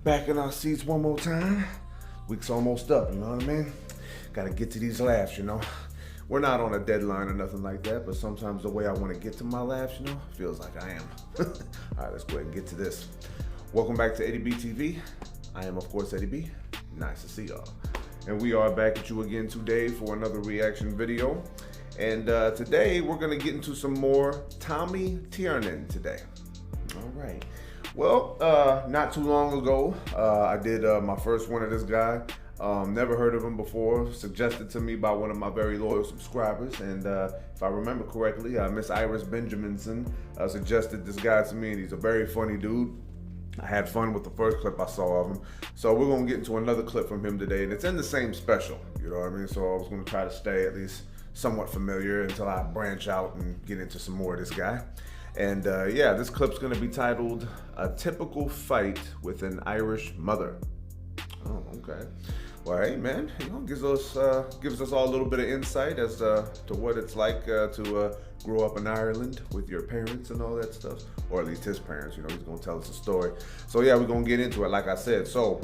Back in our seats one more time. Week's almost up, you know what I mean? Gotta get to these laughs, you know? We're not on a deadline or nothing like that, but sometimes the way I want to get to my laughs, you know, feels like I am. All right, let's go ahead and get to this. Welcome back to Eddie B TV. I am, of course, Eddie B. Nice to see y'all. And we are back at you again today for another reaction video. And today we're gonna get into some more Tiernan today. All right. Well, not too long ago, I did my first one of this guy. Never heard of him before, suggested to me by one of my very loyal subscribers. And if I remember correctly, Miss Iris Benjaminson suggested this guy to me, and he's a very funny dude. I had fun with the first clip I saw of him. So we're gonna get into another clip from him today, and it's in the same special, you know what I mean? So I was gonna try to stay at least somewhat familiar until I branch out and get into some more of this guy. And yeah, this clip's gonna be titled, "A Typical Fight with an Irish Mother." Oh, okay. Well, hey man, you know, gives us all a little bit of insight as to what it's like to grow up in Ireland with your parents and all that stuff, or at least his parents. You know, he's gonna tell us a story. So yeah, we're gonna get into it, like I said. So,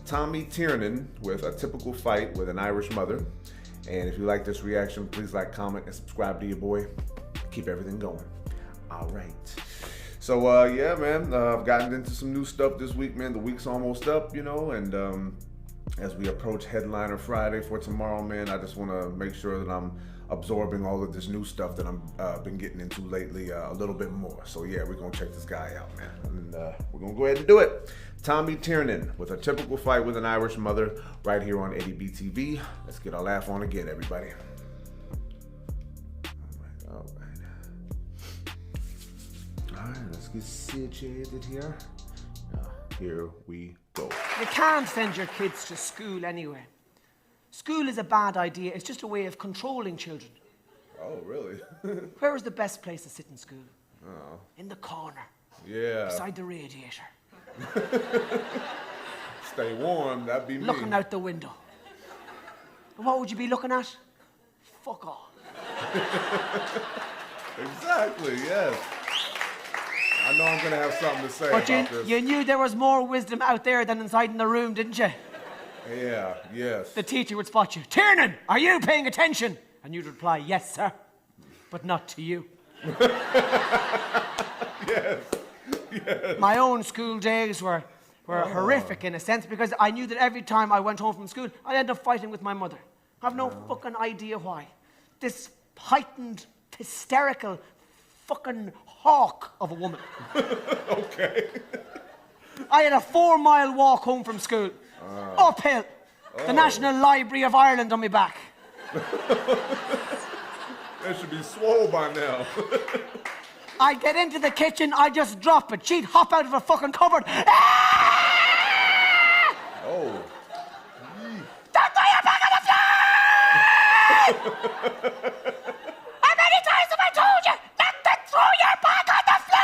Tiernan with a typical fight with an Irish mother. And if you like this reaction, please like, comment, and subscribe to your boy. Keep everything going. All right. So yeah, man, I've gotten into some new stuff this week, man. The week's almost up, you know, and as we approach Headliner Friday for tomorrow, man, I just want to make sure that I'm absorbing all of this new stuff that I've been getting into lately a little bit more. So yeah, we're gonna check this guy out, man, and we're gonna go ahead and do it. Tiernan with a typical fight with an Irish mother, right here on Eddie B TV. Let's get our laugh on again, everybody. All right, let's get situated here. Here we go. You can't send your kids to school anyway. School is a bad idea. It's just a way of controlling children. Oh, really? Where is the best place to sit in school? Oh. In the corner. Yeah. Beside the radiator. Stay warm, that'd be me. Looking out the window. And what would you be looking at? Fuck all. Exactly, yes. I know I'm gonna have something to say but about this. You knew there was more wisdom out there than inside in the room, didn't you? Yeah, yes. The teacher would spot you. Tiernan, are you paying attention? And you'd reply, yes, sir. But not to you. Yes, yes. My own school days were horrific in a sense, because I knew that every time I went home from school, I'd end up fighting with my mother. I have no fucking idea why. This heightened, hysterical, fucking hawk of a woman. Okay. I had a 4-mile walk home from school, uphill. The National Library of Ireland on my back. That should be swole by now. I'd get into the kitchen, I'd just drop it. She'd hop out of a fucking cupboard. Ah! Oh. Don't throw your back on the floor! How many times have I told you not to throw your back on the floor?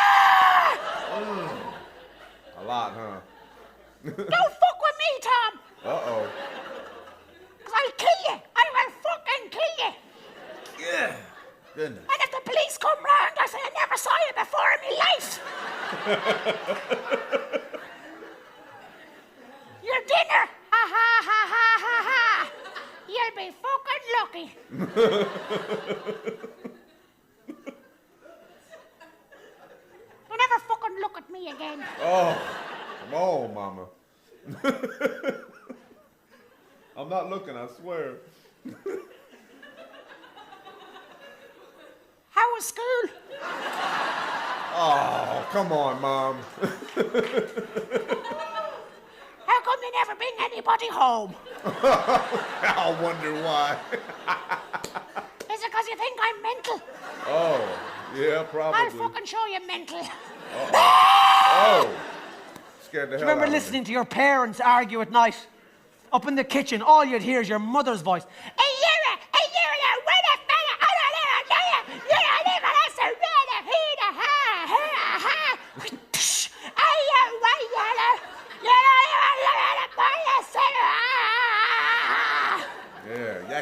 A lot, huh? Don't fuck with me, Tom. Uh-oh. Because I'll kill you. I will fucking kill you. Yeah. Goodness. And if the police come round, I say I never saw you before in my life. Your dinner. Ha ha ha ha ha ha. You'll be fucking lucky. Don't ever fucking look at me again. Oh, come on, mama. I'm not looking, I swear. How was school? Oh, come on, Mom. How come you never bring anybody home? I wonder why. Is it because you think I'm mental? Oh, yeah, probably. I'll fucking show you mental. Oh, scared the hell out of me. Do you remember listening to your parents argue at night? Up in the kitchen, all you'd hear is your mother's voice.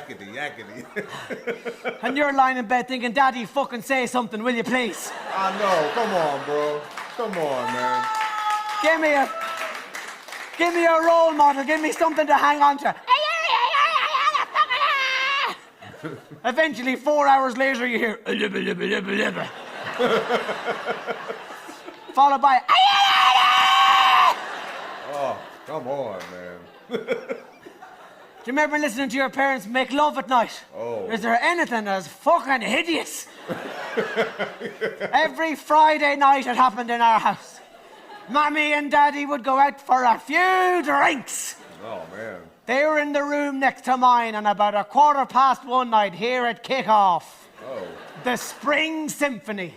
yakety, yakety. And you're lying in bed thinking, Daddy, fucking say something, will you please? I know, come on, bro. Come on, man. Give me a... Give me a role model. Give me something to hang on to. Eventually, 4 hours later, you hear followed by Oh, come on, man. Do you remember listening to your parents make love at night? Oh. Is there anything as fucking hideous? Every Friday night it happened in our house. Mommy and Daddy would go out for a few drinks. Oh, man. They were in the room next to mine, and about 1:15 I'd hear it kick off. Oh. The Spring Symphony.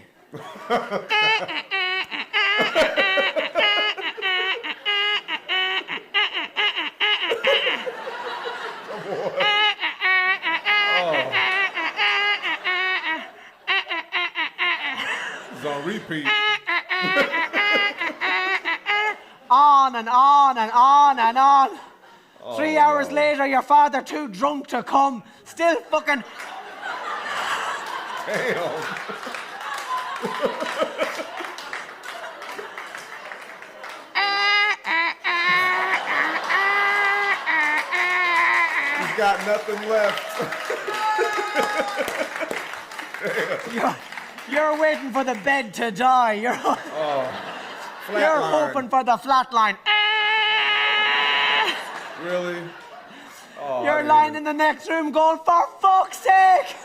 It's on repeat. On and on and on and on. Oh, 3 hours no. later, your father too drunk to come, still fucking... Damn. He's got nothing left. You're waiting for the bed to die. You're hoping for the flat line. Really? Oh, You're lying in the next room going, for fuck's sake!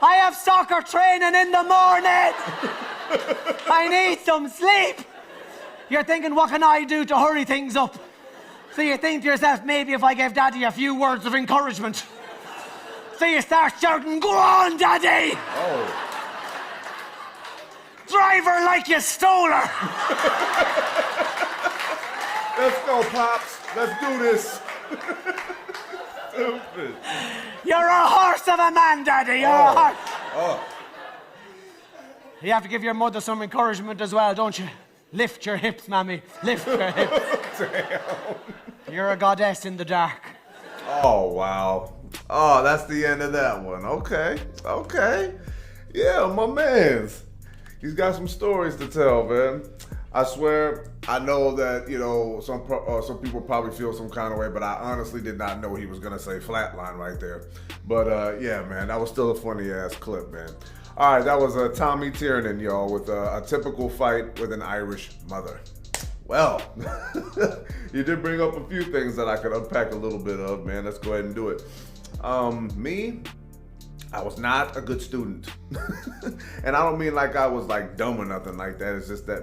I have soccer training in the morning! I need some sleep! You're thinking, what can I do to hurry things up? So you think to yourself, maybe if I gave Daddy a few words of encouragement. So you start shouting, go on, Daddy! Oh. Drive her like you stole her! Let's go, Pops. Let's do this. Stupid. You're a horse of a man, Daddy. You're a horse. Oh. You have to give your mother some encouragement as well, don't you? Lift your hips, Mammy. Lift your hips. Damn. You're a goddess in the dark. Oh, wow. Oh, that's the end of that one. Okay. Okay. Yeah, my man's. He's got some stories to tell, man. I swear, I know that, you know, some people probably feel some kind of way, but I honestly did not know he was going to say flatline right there. But, yeah, man, that was still a funny-ass clip, man. All right, that was Tommy Tiernan, y'all, with a typical fight with an Irish mother. Well, you did bring up a few things that I could unpack a little bit of, man. Let's go ahead and do it. Me, I was not a good student. And I don't mean like I was like dumb or nothing like that. It's just that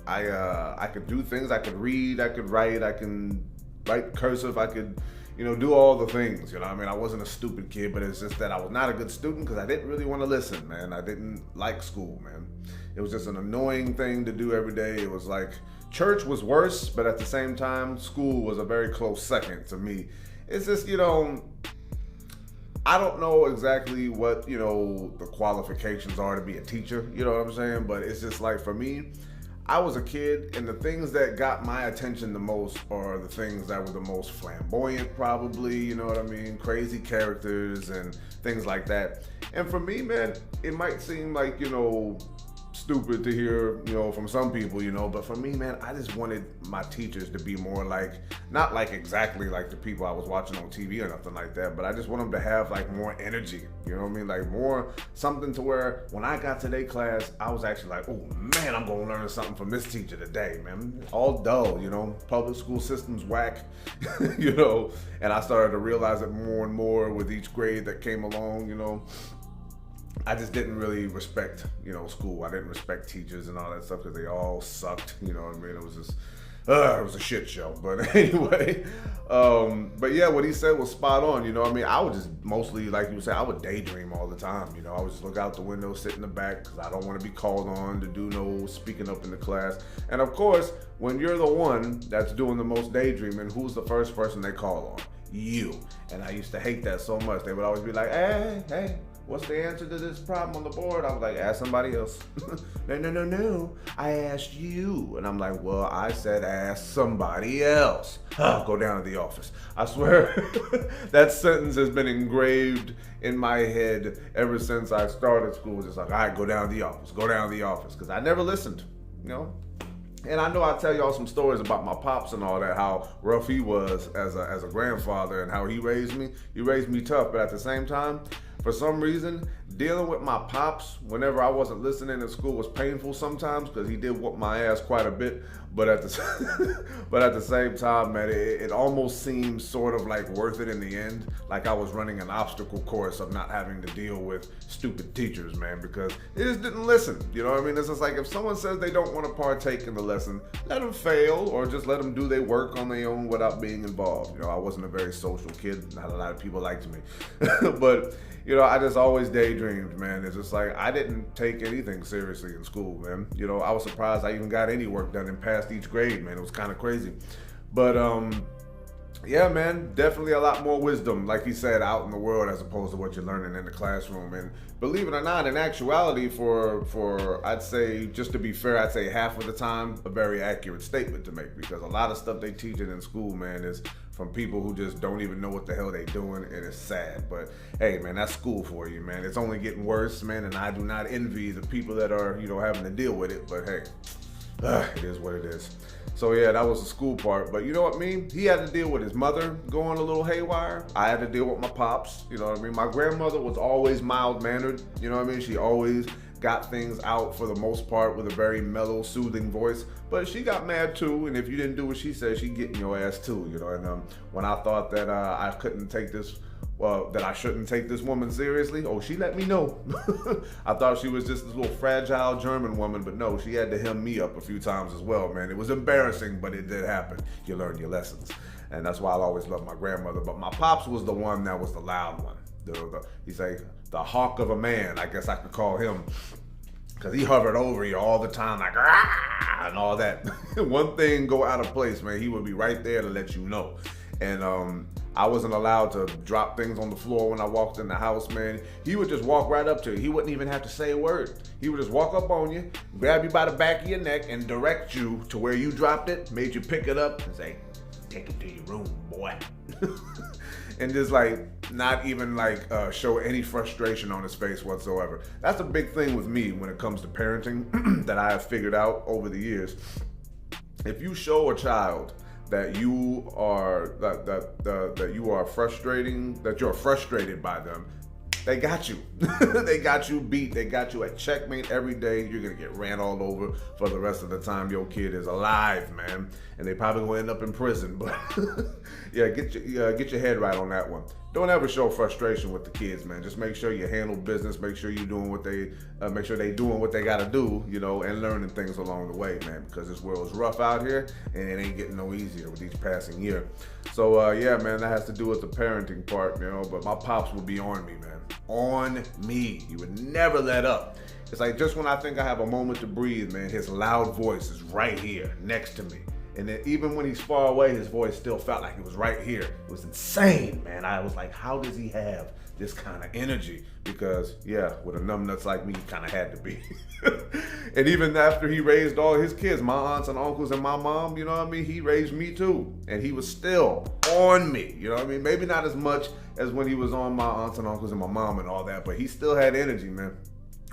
I could do things. I could read, I could write, I can write cursive, I could, you know, do all the things, you know what I mean? I wasn't a stupid kid, but it's just that I was not a good student because I didn't really want to listen, man. I didn't like school, man. It was just an annoying thing to do every day. It was like, church was worse, but at the same time, school was a very close second to me. It's just, you know, I don't know exactly what, you know, the qualifications are to be a teacher, you know what I'm saying? But it's just like, for me, I was a kid, and the things that got my attention the most are the things that were the most flamboyant, probably, you know what I mean? Crazy characters and things like that. And for me, man, it might seem like, you know, stupid to hear, you know, from some people, you know, but for me, man, I just wanted my teachers to be more like, not like exactly like the people I was watching on TV or nothing like that, but I just want them to have like more energy, you know what I mean? Like more something to where when I got to their class, I was actually like, oh man, I'm gonna learn something from this teacher today, man. All dull, you know, public school system's whack, you know, and I started to realize it more and more with each grade that came along, you know. I just didn't really respect, you know, school. I didn't respect teachers and all that stuff because they all sucked, you know what I mean? It was just, it was a shit show. But anyway, but yeah, what he said was spot on, you know what I mean? I would just mostly, like you said, I would daydream all the time, you know? I would just look out the window, sit in the back because I don't want to be called on to do no speaking up in the class. And of course, when you're the one that's doing the most daydreaming, who's the first person they call on? You. And I used to hate that so much. They would always be like, hey, what's the answer to this problem on the board? I was like, ask somebody else. No. I asked you. And I'm like, well, I said ask somebody else. Go down to the office. I swear, that sentence has been engraved in my head ever since I started school. It's just like, all right, go down to the office. Go down to the office. Because I never listened, you know? And I know I tell y'all some stories about my pops and all that, how rough he was as a grandfather and how he raised me. He raised me tough, but at the same time, for some reason, dealing with my pops whenever I wasn't listening in school was painful sometimes because he did whoop my ass quite a bit. But at the same time, man, it almost seemed sort of like worth it in the end. Like I was running an obstacle course of not having to deal with stupid teachers, man, because they just didn't listen. You know what I mean? It's just like if someone says they don't want to partake in the lesson, let them fail or just let them do their work on their own without being involved. You know, I wasn't a very social kid. Not a lot of people liked me. But you know, I just always daydreamed, man. It's just like, I didn't take anything seriously in school, man. You know, I was surprised I even got any work done and passed each grade, man. It was kind of crazy. But, yeah, man, definitely a lot more wisdom, like he said, out in the world as opposed to what you're learning in the classroom. And believe it or not, in actuality, for I'd say, just to be fair, I'd say half of the time, a very accurate statement to make, because a lot of stuff they teach it in school, man, is from people who just don't even know what the hell they doing, and it's sad. But hey, man, that's school for you, man. It's only getting worse, man, and I do not envy the people that are, you know, having to deal with it, but hey, it is what it is. So yeah, that was the school part. But you know what I mean? He had to deal with his mother going a little haywire. I had to deal with my pops, you know what I mean? My grandmother was always mild-mannered, you know what I mean? She always got things out for the most part with a very mellow, soothing voice. But she got mad too, and if you didn't do what she said, she'd get in your ass too, you know? And when I thought that I couldn't take this, that I shouldn't take this woman seriously, oh, she let me know. I thought she was just this little fragile German woman, but no, she had to hem me up a few times as well, man. It was embarrassing, but it did happen. You learn your lessons. And that's why I always loved my grandmother. But my pops was the one that was the loud one. He's like the hawk of a man, I guess I could call him. Because he hovered over you all the time, like, ah, and all that. One thing go out of place, man, he would be right there to let you know. And I wasn't allowed to drop things on the floor when I walked in the house, man. He would just walk right up to you. He wouldn't even have to say a word. He would just walk up on you, grab you by the back of your neck, and direct you to where you dropped it, made you pick it up, and say, take it to your room, boy. And just like, not even like show any frustration on his face whatsoever. That's a big thing with me when it comes to parenting that I have figured out over the years. If you show a child that you are that you are frustrating, that you're frustrated by them, they got you. They got you beat. They got you at checkmate every day. You're gonna get ran all over for the rest of the time your kid is alive, man. And they probably gonna end up in prison. But yeah, get your head right on that one. Don't ever show frustration with the kids, man. Just make sure you handle business. Make sure you're doing what they, make sure they doing what they gotta do, you know, and learning things along the way, man. Because this world is rough out here, and it ain't getting no easier with each passing year. So yeah, man, that has to do with the parenting part, you know. But my pops would be on me, man. On me. He would never let up. It's like just when I think I have a moment to breathe, man, his loud voice is right here next to me. And then even when he's far away, his voice still felt like it was right here. It was insane, man. I was like, how does he have this kind of energy? Because, yeah, with a numbnuts like me, he kind of had to be. And even after he raised all his kids, my aunts and uncles and my mom, you know what I mean? He raised me too. And he was still on me, you know what I mean? Maybe not as much as when he was on my aunts and uncles and my mom and all that, but he still had energy, man.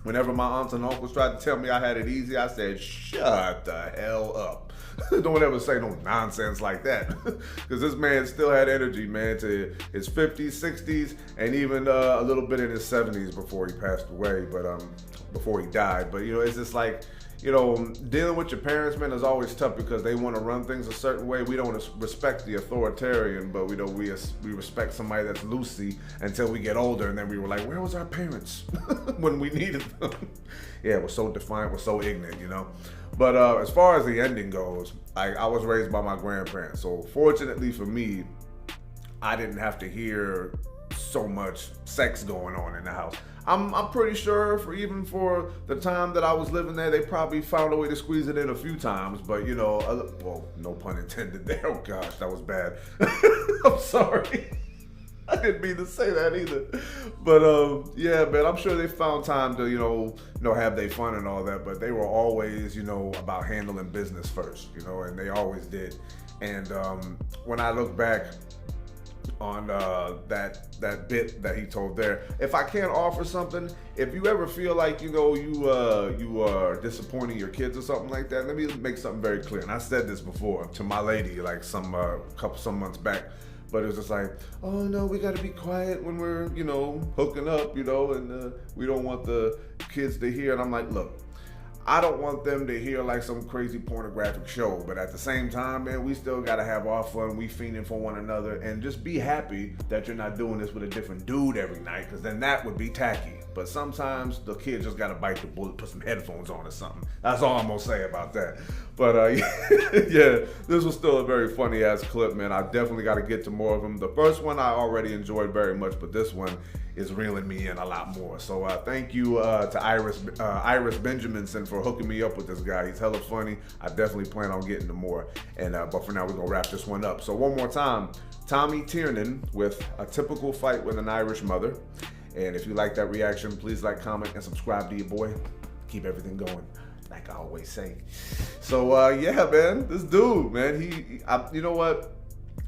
Whenever my aunts and uncles tried to tell me I had it easy, I said, shut the hell up. Don't ever say no nonsense like that. Because this man still had energy, man, to his 50s, 60s, and even a little bit in his 70s before he passed away, but before he died. But, you know, it's just like, you know, dealing with your parents, man, is always tough because they want to run things a certain way. We don't respect the authoritarian, but we respect somebody that's loosey until we get older, and then we were like, where was our parents when we needed them? Yeah, we're so defiant, we're so ignorant, you know. But as far as the ending goes, I was raised by my grandparents, so fortunately for me, I didn't have to hear so much sex going on in the house. I'm pretty sure even for the time that I was living there, they probably found a way to squeeze it in a few times, but you know, well, no pun intended there. Oh gosh, that was bad. I'm sorry. I didn't mean to say that either. But yeah, man, I'm sure they found time to, you know, have their fun and all that, but they were always, you know, about handling business first, you know, and they always did. And when I look back, on that bit that he told there. If I can't offer something, if you ever feel like you are disappointing your kids or something like that, let me make something very clear. And I said this before to my lady like some months back. But it was just like, oh no, we gotta be quiet when we're, hooking up, and we don't want the kids to hear. And I'm like, look, I don't want them to hear like some crazy pornographic show, but at the same time, man, we still gotta have our fun. We fiending for one another, and just be happy that you're not doing this with a different dude every night, because then that would be tacky. But sometimes the kid just gotta bite the bullet, put some headphones on or something. That's all I'm gonna say about that. But yeah, this was still a very funny ass clip, man. I definitely gotta get to more of them. The first one I already enjoyed very much, but this one is reeling me in a lot more. So thank you to Iris Benjaminson for hooking me up with this guy. He's hella funny. I definitely plan on getting to more. And but for now, we're gonna wrap this one up. So one more time, Tommy Tiernan with A Typical Fight with an Irish Mother. And if you like that reaction, please like, comment, and subscribe to your boy. Keep everything going, like I always say. So yeah, man, this dude, man, you know what?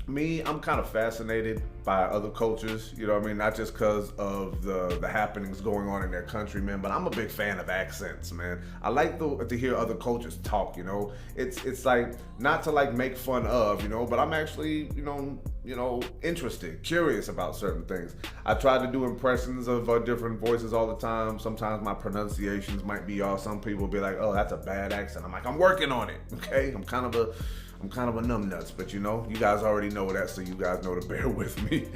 I'm kind of fascinated by other cultures, not just because of the happenings going on in their country, man, but I'm a big fan of accents, man. I like to hear other cultures talk, It's like, not to like make fun of, but I'm actually, interested, curious about certain things. I try to do impressions of different voices all the time. Sometimes my pronunciations might be off. Some people will be like, oh, that's a bad accent. I'm like, I'm working on it, okay? I'm kind of a numbnuts, but you guys already know that, so you guys know to bear with me.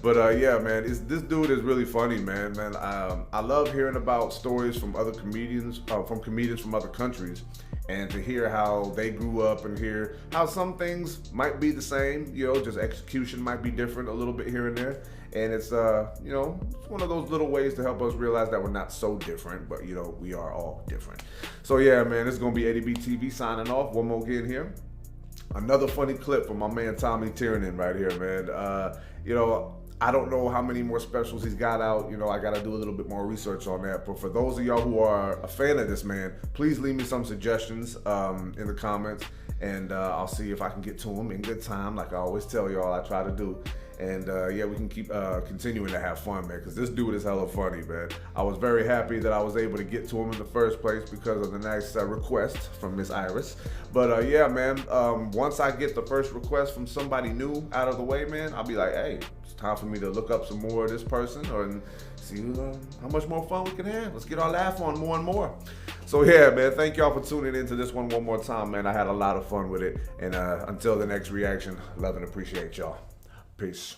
But yeah, man, this dude is really funny, man. I love hearing about stories from other comedians, from other countries, and to hear how they grew up and hear how some things might be the same, just execution might be different a little bit here and there. And it's it's one of those little ways to help us realize that we're not so different, but we are all different. So yeah, man, this is gonna be ADB TV signing off. One more again here. Another funny clip from my man Tommy Tiernan right here, man. I don't know how many more specials he's got out. I got to do a little bit more research on that. But for those of y'all who are a fan of this man, please leave me some suggestions in the comments, and I'll see if I can get to them in good time, like I always tell y'all I try to do. And yeah, we can keep continuing to have fun, man, because this dude is hella funny, man. I was very happy that I was able to get to him in the first place because of the nice request from Miss Iris. But yeah, man, once I get the first request from somebody new out of the way, man, I'll be like, hey, it's time for me to look up some more of this person and see how much more fun we can have. Let's get our laugh on more and more. So yeah, man, thank y'all for tuning into this one more time, man. I had a lot of fun with it. And until the next reaction, love and appreciate y'all. Peace.